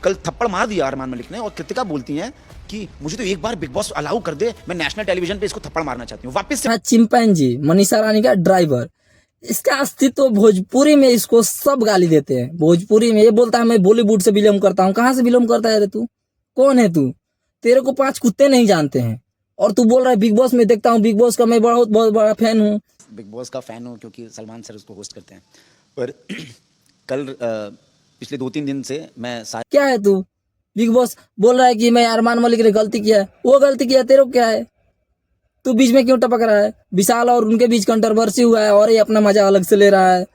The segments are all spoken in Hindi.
कल थप्पड़ मार दिया अरमान मलिक ने, और कृतिका बोलती हैं कि मुझे तो एक बार बिग बॉस अलाउ कर दे, मैं नेशनल टेलीविजन पे इसको थप्पड़ मारना चाहती हूँ वापस से। हाँ, चिंपैंजी मनीषा रानी का ड्राइवर, इसका अस्तित्व भोजपुरी में इसको सब गाली देते हैं। भोजपुरी में ये बोलता है मैं बॉलीवुड से बिलोंग करता हूँ। कहाँ से बिलोंग करता है रे तू? कौन है तू? तेरे को 5 कुत्ते नहीं जानते हैं और तू बोल रहा है बिग बॉस में देखता हूँ, बिग बॉस का मैं बहुत बहुत बड़ा फैन हूँ। बिग बॉस का फैन हूँ क्योंकि सलमान सर उसको होस्ट करते हैं, पर कल पिछले 2-3 दिन से मैं क्या है तू? बिग बॉस बोल रहा है कि मैं अरमान मलिक ने गलती किया है। वो गलती किया, तेरे को क्या है? तू बीच में क्यों टपक रहा है? विशाल और उनके बीच कंट्रोवर्सी हुआ है और ये अपना मजा अलग से ले रहा है।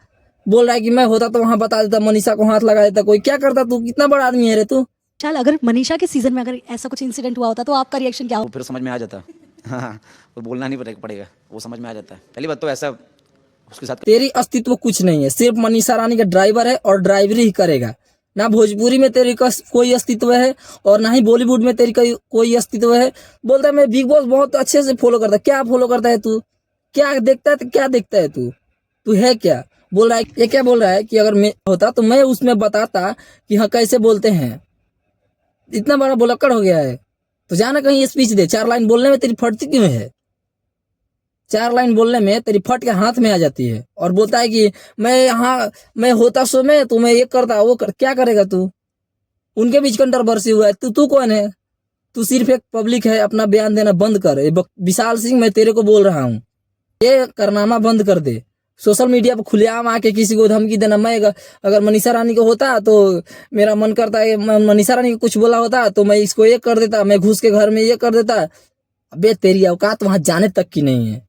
बोल रहा है कि मैं होता तो वहां बता देता, मनीषा को हाथ लगा देता। कोई क्या करता? तू कितना बड़ा आदमी है रे तू? चल, अगर मनीषा के सीजन में अगर ऐसा कुछ इंसिडेंट हुआ होता तो आपका रिएक्शन क्या वो फिर समझ में आ जाता। हाँ, वो बोलना नहीं पड़ेगा, वो समझ में आ जाता है। पहली बात तो ऐसा उसके साथ तेरी अस्तित्व कुछ नहीं है, सिर्फ मनीषा रानी का ड्राइवर है और ड्राइवरी ही करेगा। ना भोजपुरी में तेरी कोई अस्तित्व है और ना ही बॉलीवुड में तेरी कोई अस्तित्व है। बोलता है मैं बिग बॉस बहुत अच्छे से फॉलो करता है। क्या फॉलो करता है तू? क्या देखता है? क्या देखता है तू? तू है क्या? बोल रहा है, ये क्या बोल रहा है कि अगर मैं होता तो मैं उसमें बताता कि हाँ कैसे बोलते हैं। इतना बड़ा बुलक्कड़ हो गया है तो जाना कहीं स्पीच दे। 4 लाइन बोलने में तेरी फटती क्यों है? 4 लाइन बोलने में तेरी फट के हाथ में आ जाती है और बोलता है कि मैं होता सो मैं तो मैं ये करता वो कर। क्या करेगा तू? उनके बीच कंट्रोवर्सी हुआ है, तू कौन है? तू सिर्फ एक पब्लिक है। अपना बयान देना बंद कर। विशाल सिंह, मैं तेरे को बोल रहा हूँ, ये करनामा बंद कर दे। सोशल मीडिया पर खुलेआम आके किसी को धमकी देना। मैं अगर मनीषा रानी को होता तो मेरा मन करता है, मनीषा रानी को कुछ बोला होता तो मैं इसको ये कर देता, मैं घुस के घर में ये कर देता। अबे तेरी औकात वहां जाने तक की नहीं है,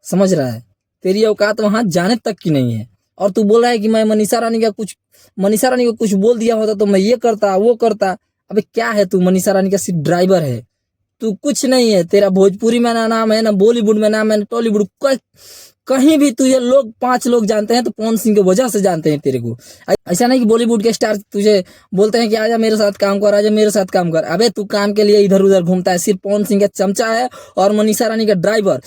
समझ रहा है? तेरी औकात वहां जाने तक की नहीं है और तू बोल रहा है कि मैं मनीषा रानी को कुछ बोल दिया होता तो मैं ये करता वो करता। अबे क्या है तू? मनीषा रानी का सिर्फ ड्राइवर है, तू कुछ नहीं है। तेरा भोजपुरी में ना नाम है, ना बॉलीवुड में नाम है, ना टॉलीवुड। कहीं भी तुझे 5 लोग जानते हैं तो पवन सिंह की वजह से जानते हैं तेरे को। ऐसा नहीं कि बॉलीवुड के स्टार तुझे बोलते हैं कि आजा मेरे साथ काम कर, आजा मेरे साथ काम कर। अबे तू काम के लिए इधर उधर घूमता है, सिर्फ पवन सिंह का चमचा है और मनीषा रानी का ड्राइवर।